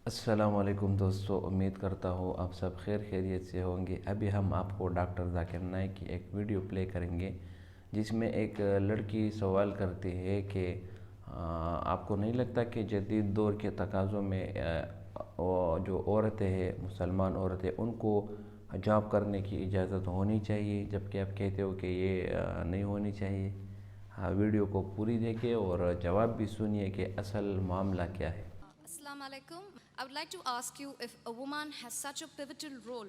अस्सलामुअलैकुम दोस्तों, उम्मीद करता हूँ आप सब खैरियत से होंगे। अभी हम आपको डॉक्टर zakir नाइक की एक वीडियो प्ले करेंगे जिसमें एक लड़की सवाल करती है कि आपको नहीं लगता कि जदीद दौर के तकाज़ों में जो औरतें हैं, मुसलमान औरतें, उनको हिजाब करने की इजाज़त होनी चाहिए, जबकि आप कहते हो कि ये नहीं होनी चाहिए। हाँ, वीडियो को पूरी देखें और जवाब भी सुनिए कि असल मामला क्या है। Assalamu alaikum. I would like to ask you, if a woman has such a pivotal role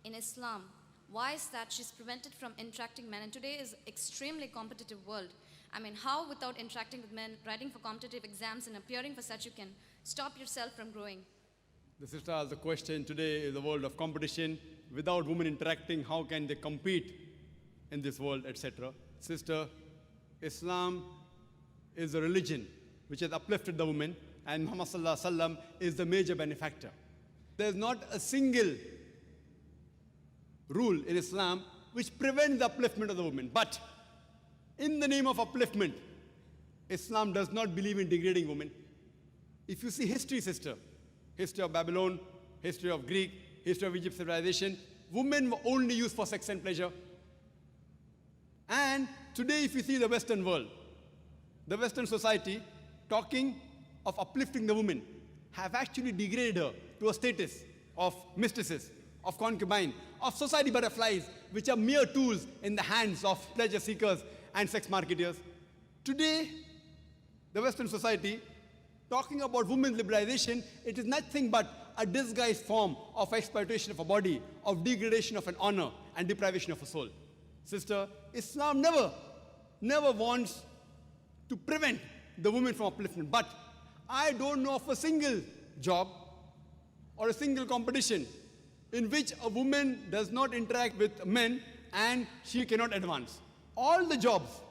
in Islam, why is that she's prevented from interacting men? And today is extremely competitive world. I mean, how without interacting with men, writing for competitive exams and appearing for such, you can stop yourself from growing? The sister asked the question, today is a world of competition. Without women interacting, how can they compete in this world, etc. Sister, Islam is a religion which has uplifted the woman, and Muhammad Sallallahu Alaihi Wasallam is the major benefactor. There is not a single rule in Islam which prevents the upliftment of the woman. But in the name of upliftment, Islam does not believe in degrading women. If you see history, sister, history of Babylon, history of Greek, history of Egypt civilization, women were only used for sex and pleasure. And today, if you see the Western world, the Western society, talking of uplifting the woman, have actually degraded her to a status of mistresses, of concubine, of society butterflies, which are mere tools in the hands of pleasure seekers and sex marketers. Today, the Western society, talking about women's liberalization, it is nothing but a disguised form of exploitation of a body, of degradation of an honor, and deprivation of a soul. Sister, Islam never wants to prevent the women from upliftment. But I don't know of a single job or a single competition in which a woman does not interact with men and she cannot advance. All the jobs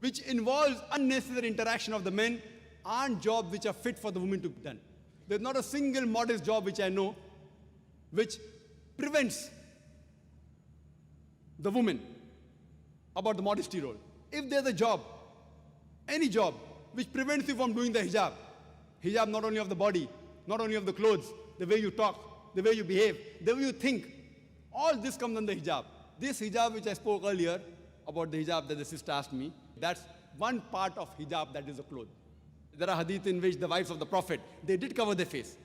which involves unnecessary interaction of the men aren't jobs which are fit for the woman to be done. There's not a single modest job which I know which prevents the woman about the modesty role. If there's a job, any job which prevents you from doing the hijab not only of the body, not only of the clothes, the way you talk, the way you behave, the way you think, all this comes under hijab. This hijab which I spoke earlier about, the hijab that the sister asked me, that's one part of hijab, that is the clothes. There are hadith in which the wives of the Prophet, they did cover their face.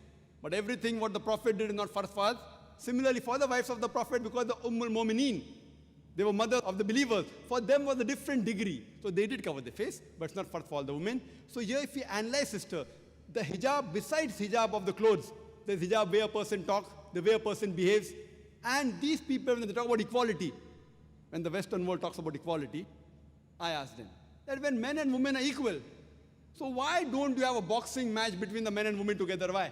But everything what the Prophet did is not farz for us. Similarly for the wives of the Prophet, because the Mu'mineen, they were mother of the believers, for them was a different degree. So they did cover their face, but it's not farz for all the women. So here if we analyze, sister, the hijab, besides hijab of the clothes, there's hijab way a person talks, the way a person behaves. And these people, when they talk about equality, when the Western world talks about equality, I ask them, that when men and women are equal, so why don't you have a boxing match between the men and women together? Why?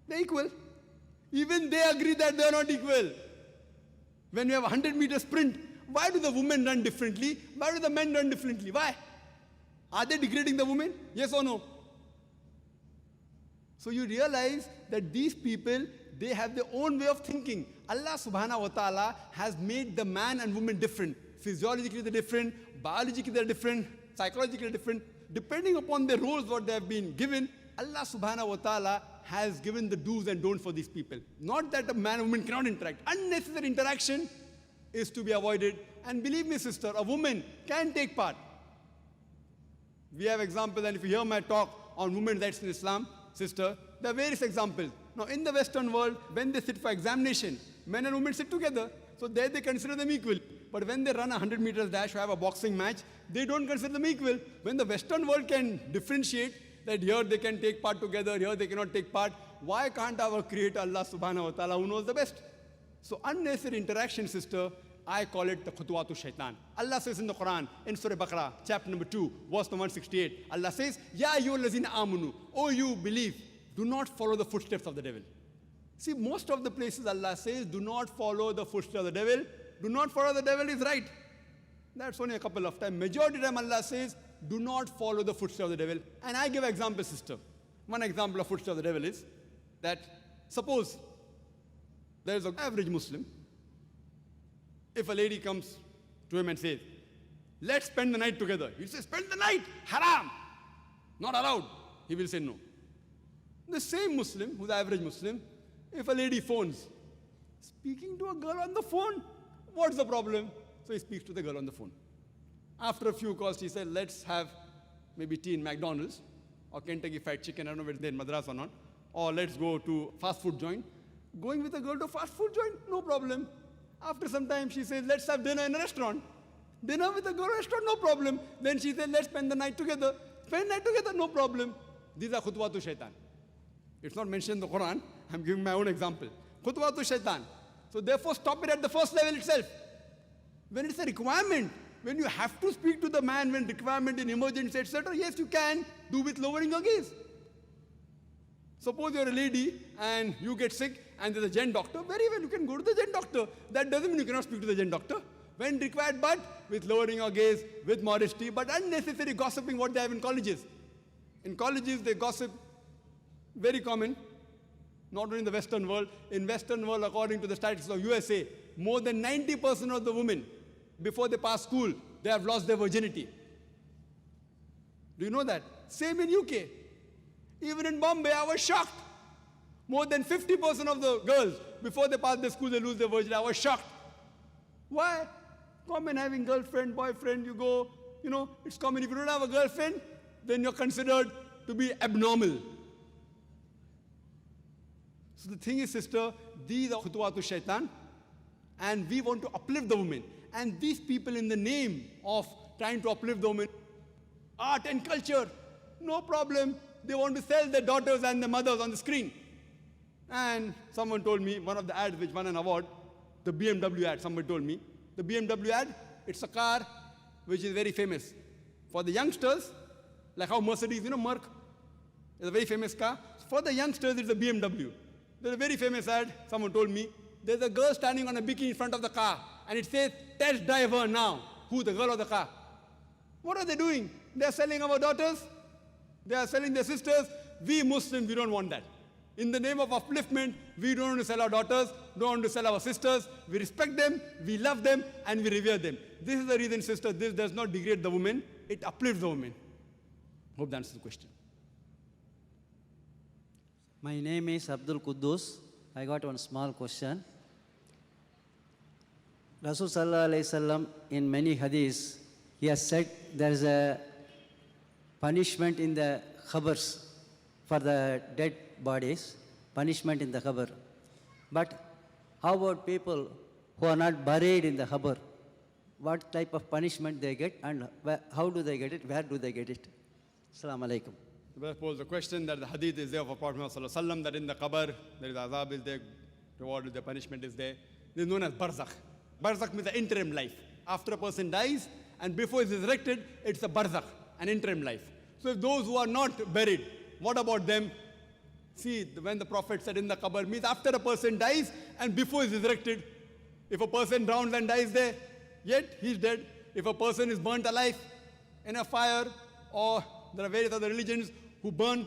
They're equal. Even they agree that they're not equal. When we have a 100-meter sprint, why do the women run differently? Why do the men run differently? Why? Are they degrading the women? Yes or no? So you realize that these people, they have their own way of thinking. Allah subhanahu wa ta'ala has made the man and woman different. Physiologically they're different, biologically they're different, psychologically they're different. Depending upon their roles what they have been given, Allah subhanahu wa ta'ala has given the do's and don'ts for these people. Not that a man and woman cannot interact. Unnecessary interaction is to be avoided. And believe me, sister, a woman can take part. We have examples, and if you hear my talk on women's rights in Islam, sister, there are various examples. Now in the Western world, when they sit for examination, men and women sit together. So there they consider them equal. But when they run a 100 meters dash or have a boxing match, they don't consider them equal. When the Western world can differentiate that here they can take part together, here they cannot take part, why can't our Creator Allah subhanahu wa ta'ala, who knows the best? So unnecessary interaction, sister, I call it the khutwatu shaitan. Allah says in the Quran, in Surah Baqarah, chapter number 2, verse number 168, Allah says, Ya ayyuhallazina amanu, O you believe, do not follow the footsteps of the devil. See, most of the places Allah says, do not follow the footsteps of the devil. Do not follow the devil is right. That's only a couple of times. Majority of time Allah says, do not follow the footsteps of the devil. And I give an example, sister. One example of footsteps of the devil is that suppose there is an average Muslim. If a lady comes to him and says, let's spend the night together. He says, spend the night, haram, not allowed. He will say no. The same Muslim, who's average Muslim, if a lady phones, speaking to a girl on the phone, what's the problem? So he speaks to the girl on the phone. After a few calls, he said, let's have maybe tea in McDonald's or Kentucky Fried Chicken, I don't know whether they're in Madras or not, or let's go to fast food joint. Going with a girl to a fast food joint, no problem. After some time, she says, let's have dinner in a restaurant. Dinner with a girl in a restaurant, no problem. Then she said, let's spend the night together. Spend the night together, no problem. These are khutwatu shaitan. It's not mentioned in the Quran. I'm giving my own example. Khutwatu shaitan. So therefore, stop it at the first level itself. When it's a requirement, when you have to speak to the man, when requirement in emergency, etc., yes, you can do with lowering your gaze. Suppose you're a lady and you get sick and there's a gen doctor, very well, you can go to the gen doctor. That doesn't mean you cannot speak to the gen doctor. When required, but with lowering your gaze, with modesty, but unnecessary gossiping, what they have in colleges. In colleges, they gossip, very common, not only in the Western world. In Western world, according to the statistics of USA, more than 90% of the women, before they pass school, they have lost their virginity. Do you know that? Same in UK. Even in Bombay, I was shocked. More than 50% of the girls, before they pass the school, they lose their virginity. I was shocked. Why? Common having girlfriend, boyfriend, you go, it's common. If you don't have a girlfriend, then you're considered to be abnormal. So the thing is, sister, these are khutwatu shaitan, and we want to uplift the women. And these people, in the name of trying to uplift the women, art and culture, no problem. They want to sell their daughters and their mothers on the screen. And someone told me, one of the ads which won an award, the BMW ad, somebody told me, the BMW ad, it's a car which is very famous. For the youngsters, like how Mercedes, Merc, is a very famous car. For the youngsters, it's a BMW. There's a very famous ad, someone told me, there's a girl standing on a bikini in front of the car, and it says, test drive her now. Who, the girl or the car? What are they doing? They're selling our daughters. They are selling their sisters. We Muslims, we don't want that. In the name of upliftment, we don't want to sell our daughters, don't want to sell our sisters. We respect them, we love them, and we revere them. This is the reason, sister, this does not degrade the woman, it uplifts the woman. Hope that answers the question. My name is Abdul Quddus. I got one small question. Rasul Sallallahu Alaihi Wasallam, in many hadiths, he has said there is a punishment in the khabars for the dead bodies, punishment in the khabar. But how about people who are not buried in the khabar? What type of punishment they get, and how do they get it? Where do they get it? Assalamu alaikum. The brother posed the question that the hadith is there of Prophet Muhammad Sallallahu Alaihi Wasallam, that in the qabr there is azab is there, reward is there, punishment is there. This is known as barzakh. Barzakh means the interim life. After a person dies and before he is resurrected, it's a barzakh, an interim life. So if those who are not buried, what about them? See, when the Prophet said in the qabr means after a person dies and before he is resurrected. If a person drowns and dies there, yet he's dead. If a person is burnt alive in a fire, or there are various other religions who burn,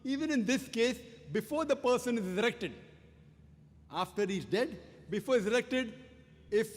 even in this case, before the person is resurrected, after he's dead, before he's resurrected, if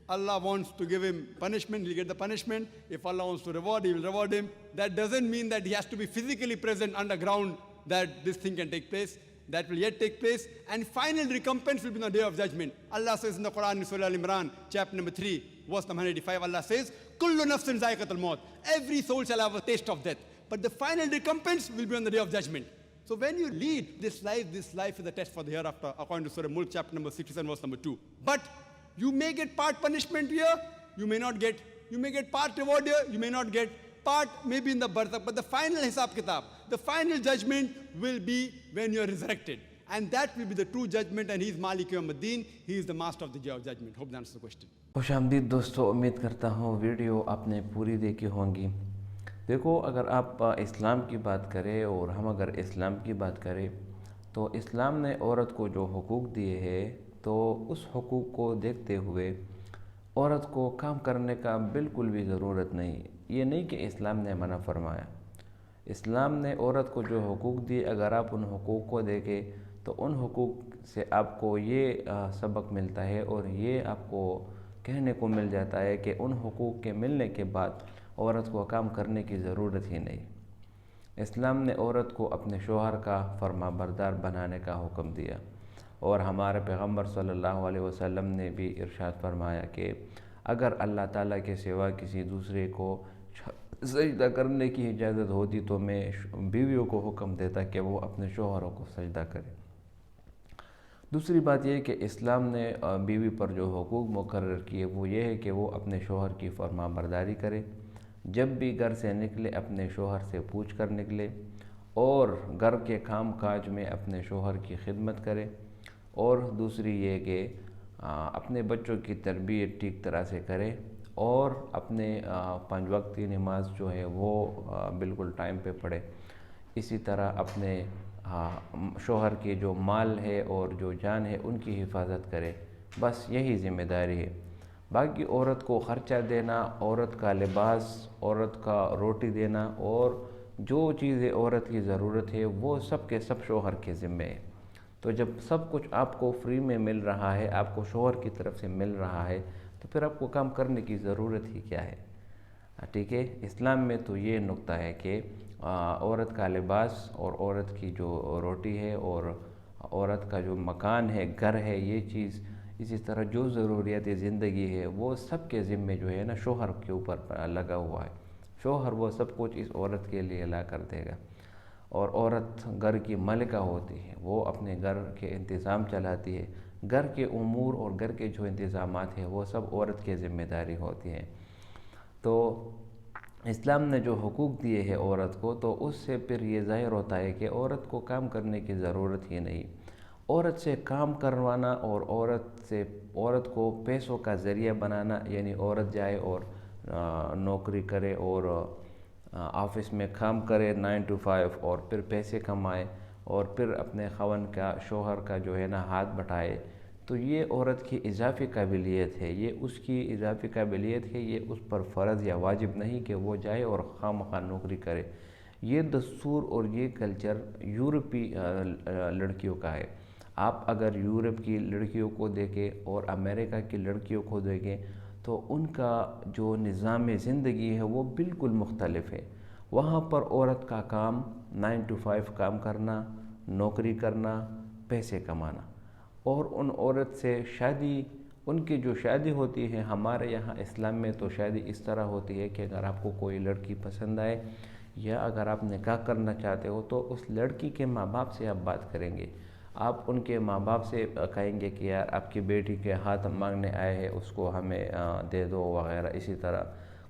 Allah wants to give him punishment, he'll get the punishment. If Allah wants to reward, he will reward him. That doesn't mean that he has to be physically present underground that this thing can take place. That will yet take place. And final recompense will be on the day of judgment. Allah says in the Quran, in Surah Al-Imran, chapter number 3, verse number 185, Allah says, Kullu nafsin zaiqatul maut. Every soul shall have a taste of death. But the final recompense will be on the day of judgment. So when you lead this life is a test for the hereafter, according to Surah Mulk, chapter number 67, verse number 2. But you may get part punishment here, you may not get. You may get part reward here, you may not get. Part maybe in the barzakh, but the final hisab kitab, the final judgment will be when you are resurrected. And that will be the true judgment, and he is Malik Yawmuddin, he is the master of the day of judgment. Hope that answers the question. खुशामदीद दोस्तों, उम्मीद करता हूँ video आपने पूरी देखी होंगी। देखो, अगर आप इस्लाम की बात करें और हम अगर इस्लाम की बात करें तो इस्लाम ने औरत को जो हुकूक दिए हैं, तो उस हुकूक को देखते हुए औरत को काम करने का बिल्कुल भी ज़रूरत नहीं। ये नहीं कि इस्लाम ने मना फरमाया। इस्लाम ने औरत को जो हुकूक दिए, अगर आप उन हुकूक को देखें तो उन हुकूक से आपको ये सबक मिलता है और ये आपको कहने को मिल जाता है कि उन हुकूक के मिलने के बाद औरत को काम करने की ज़रूरत ही नहीं। اسلام نے عورت کو اپنے شوہر کا فرما بردار بنانے کا حکم دیا، اور ہمارے پیغمبر صلی اللہ علیہ وسلم نے بھی ارشاد فرمایا کہ اگر اللہ تعالیٰ کے سوا کسی دوسرے کو سجدہ کرنے کی اجازت ہوتی تو میں بیویوں کو حکم دیتا کہ وہ اپنے شوہروں کو سجدہ کریں۔ دوسری بات یہ کہ اسلام نے بیوی پر جو حقوق مقرر کیے وہ یہ ہے کہ وہ اپنے شوہر کی فرما برداری کرے، جب بھی گھر سے نکلے اپنے شوہر سے پوچھ کر نکلے، اور گھر کے کام کاج میں اپنے شوہر کی خدمت کرے، اور دوسری یہ کہ اپنے بچوں کی تربیت ٹھیک طرح سے کرے، اور اپنے 5 وقتی نماز جو ہے وہ بالکل ٹائم پہ پڑھے۔ اسی طرح اپنے شوہر کے جو مال ہے اور جو جان ہے ان کی حفاظت کرے، بس یہی ذمہ داری ہے۔ باقی عورت کو خرچہ دینا، عورت کا لباس، عورت کا روٹی دینا، اور جو چیزیں عورت کی ضرورت ہے وہ سب کے سب شوہر کے ذمے ہے۔ تو جب سب کچھ آپ کو فری میں مل رہا ہے، آپ کو شوہر کی طرف سے مل رہا ہے، تو پھر آپ کو کام کرنے کی ضرورت ہی کیا ہے؟ ٹھیک ہے، اسلام میں تو یہ نقطہ ہے کہ عورت کا لباس اور عورت کی جو روٹی ہے اور عورت کا جو مکان ہے، گھر ہے، یہ چیز، اسی طرح جو ضروریات زندگی ہے وہ سب کے ذمے جو ہے نا شوہر کے اوپر لگا ہوا ہے۔ شوہر وہ سب کچھ اس عورت کے لیے لا کر دے گا، اور عورت گھر کی ملکہ ہوتی ہے، وہ اپنے گھر کے انتظام چلاتی ہے۔ گھر کے امور اور گھر کے جو انتظامات ہیں وہ سب عورت کے ذمہ داری ہوتی ہیں۔ تو اسلام نے جو حقوق دیے ہیں عورت کو، تو اس سے پھر یہ ظاہر ہوتا ہے کہ عورت کو کام کرنے کی ضرورت ہی نہیں۔ عورت سے کام کروانا اور عورت کو پیسوں کا ذریعہ بنانا، یعنی عورت جائے اور نوکری کرے اور آفس میں کام کرے 9 to 5، اور پھر پیسے کمائے، اور پھر اپنے خاوند کا، شوہر کا جو ہے نا ہاتھ بٹائے، تو یہ عورت کی اضافی قابلیت ہے، یہ اس کی اضافی قابلیت ہے، یہ اس پر فرض یا واجب نہیں کہ وہ جائے اور خواہ نوکری کرے۔ یہ دستور اور یہ کلچر یورپی لڑکیوں کا ہے۔ آپ اگر یورپ کی لڑکیوں کو دیکھیں اور امریکہ کی لڑکیوں کو دیکھیں تو ان کا جو نظام زندگی ہے وہ بالکل مختلف ہے۔ وہاں پر عورت کا کام 9 to 5 کام کرنا، نوکری کرنا، پیسے کمانا، اور ان عورت سے شادی، ان کی جو شادی ہوتی ہے، ہمارے یہاں اسلام میں تو شادی اس طرح ہوتی ہے کہ اگر آپ کو کوئی لڑکی پسند آئے یا اگر آپ نکاح کرنا چاہتے ہو تو اس لڑکی کے ماں باپ سے آپ بات کریں گے۔ آپ ان کے ماں باپ سے کہیں گے کہ یار آپ کی بیٹی کے ہاتھ مانگنے آئے ہیں، اس کو ہمیں دے دو وغیرہ، اسی طرح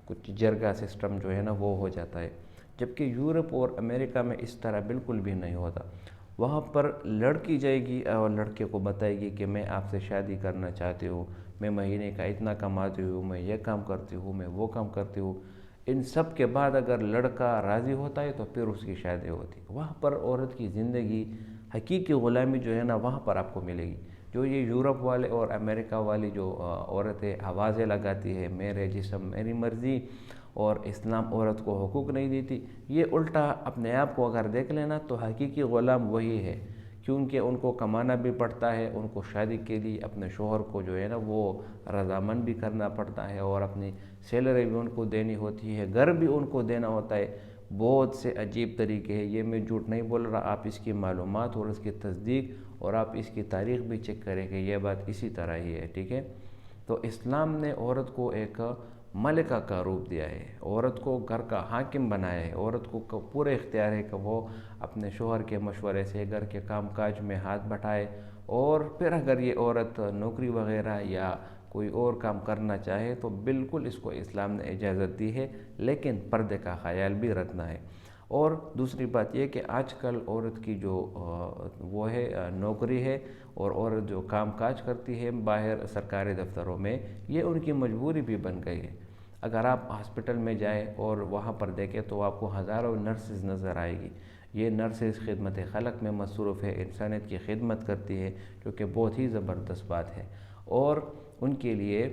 کچھ جرگہ سسٹم جو ہے نا وہ ہو جاتا ہے۔ جبکہ یورپ اور امریکہ میں اس طرح بالکل بھی نہیں ہوتا۔ وہاں پر لڑکی جائے گی اور لڑکے کو بتائے گی کہ میں آپ سے شادی کرنا چاہتی ہوں، میں مہینے کا اتنا کماتی ہوں، میں یہ کام کرتی ہوں، میں وہ کام کرتی ہوں۔ ان سب کے بعد اگر لڑکا راضی ہوتا ہے تو پھر اس کی شادی ہوتی ہے۔ وہاں پر عورت کی زندگی، حقیقی غلامی جو ہے نا وہاں پر آپ کو ملے گی۔ جو یہ یورپ والے اور امریکہ والی جو عورتیں آوازیں لگاتی ہے میرے جسم میری مرضی، اور اسلام عورت کو حقوق نہیں دیتی، یہ الٹا اپنے آپ کو اگر دیکھ لینا تو حقیقی غلام وہی ہے، کیونکہ ان کو کمانا بھی پڑتا ہے، ان کو شادی کے لیے اپنے شوہر کو جو ہے نا وہ رضامند بھی کرنا پڑتا ہے، اور اپنی سیلری بھی ان کو دینی ہوتی ہے، گھر بھی ان کو دینا ہوتا ہے۔ بہت سے عجیب طریقے ہیں، یہ میں جھوٹ نہیں بول رہا، آپ اس کی معلومات اور اس کی تصدیق اور آپ اس کی تاریخ بھی چیک کریں کہ یہ بات اسی طرح ہی ہے، ٹھیک ہے۔ تو اسلام نے عورت کو ایک ملکہ کا روپ دیا ہے، عورت کو گھر کا حاکم بنایا ہے، عورت کو پورے اختیار ہے کہ وہ اپنے شوہر کے مشورے سے گھر کے کام کاج میں ہاتھ بٹھائے، اور پھر اگر یہ عورت نوکری وغیرہ یا کوئی اور کام کرنا چاہے تو بالکل اس کو اسلام نے اجازت دی ہے، لیکن پردے کا خیال بھی رکھنا ہے۔ اور دوسری بات یہ کہ آج کل عورت کی جو وہ ہے نوکری ہے، اور عورت جو کام کاج کرتی ہے باہر سرکاری دفتروں میں، یہ ان کی مجبوری بھی بن گئی ہے۔ اگر آپ ہاسپٹل میں جائیں اور وہاں پر دیکھیں تو آپ کو ہزاروں نرسز نظر آئے گی۔ یہ نرسز خدمت خلق میں مصروف ہے، انسانیت کی خدمت کرتی ہے، جو کہ بہت ہی زبردست بات ہے۔ اور ان کے لیے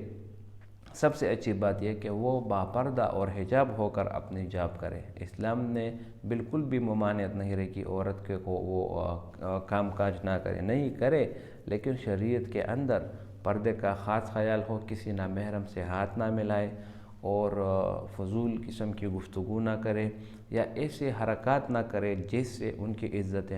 سب سے اچھی بات یہ کہ وہ باپردہ اور حجاب ہو کر اپنی جاب کرے۔ اسلام نے بالکل بھی ممانعت نہیں رکھی عورت کے کو وہ کام کاج نہ کرے، نہیں کرے، لیکن شریعت کے اندر پردے کا خاص خیال ہو، کسی نامحرم سے ہاتھ نہ ملائے، اور فضول قسم کی گفتگو نہ کرے یا ایسے حرکات نہ کرے جس سے ان کی عزت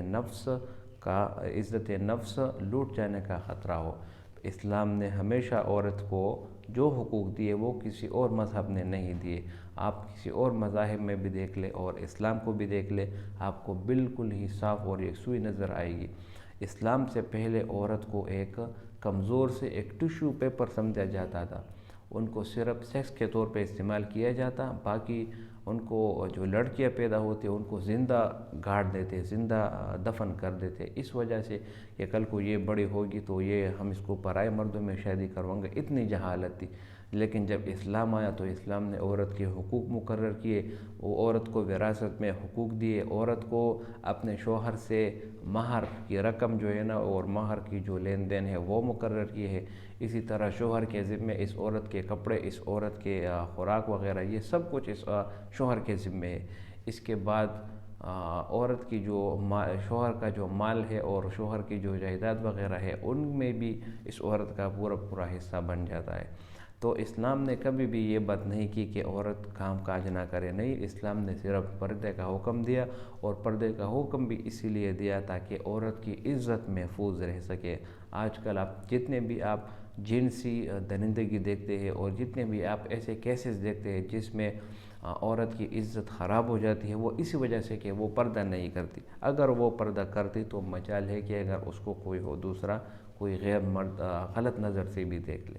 نفس لوٹ جانے کا خطرہ ہو۔ اسلام نے ہمیشہ عورت کو جو حقوق دیے وہ کسی اور مذہب نے نہیں دیے۔ آپ کسی اور مذاہب میں بھی دیکھ لیں اور اسلام کو بھی دیکھ لیں، آپ کو بالکل ہی صاف اور یکسوئی نظر آئے گی۔ اسلام سے پہلے عورت کو ایک کمزور سے ایک ٹیشو پیپر سمجھا جاتا تھا، ان کو صرف سیکس کے طور پہ استعمال کیا جاتا، باقی ان کو جو لڑکیاں پیدا ہوتی ان کو زندہ گاڑ دیتے، زندہ دفن کر دیتے، اس وجہ سے کہ کل کو یہ بڑی ہوگی تو ہم اس کو پرائے مردوں میں شادی کروائیں گے، اتنی جہالت تھی۔ لیکن جب اسلام آیا تو اسلام نے عورت کے حقوق مقرر کیے، وہ عورت کو وراثت میں حقوق دیے، عورت کو اپنے شوہر سے مہر کی رقم جو ہے نا اور مہر کی جو لین دین ہے وہ مقرر کیے ہے۔ اسی طرح شوہر کے ذمے اس عورت کے کپڑے، اس عورت کے خوراک وغیرہ یہ سب کچھ اس شوہر کے ذمے ہے۔ اس کے بعد عورت کی جو شوہر کا جو مال ہے اور شوہر کی جو جائیداد وغیرہ ہے ان میں بھی اس عورت کا پورا حصہ بن جاتا ہے۔ تو اسلام نے کبھی بھی یہ بات نہیں کی کہ عورت کام کاج نہ کرے، نہیں، اسلام نے صرف پردے کا حکم دیا، اور پردے کا حکم بھی اسی لیے دیا تاکہ عورت کی عزت محفوظ رہ سکے۔ آج کل جتنے بھی آپ جنسی درندگی دیکھتے ہیں اور جتنے بھی آپ ایسے کیسز دیکھتے ہیں جس میں عورت کی عزت خراب ہو جاتی ہے، وہ اسی وجہ سے کہ وہ پردہ نہیں کرتی۔ اگر وہ پردہ کرتی تو مجال ہے کہ اگر اس کو دوسرا کوئی غیر مرد غلط نظر سے بھی دیکھ لے۔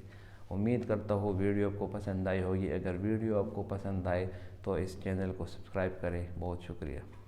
امید کرتا ہوں ویڈیو آپ کو پسند آئی ہوگی۔ اگر ویڈیو آپ کو پسند آئے تو اس چینل کو سبسکرائب کریں۔ بہت شکریہ۔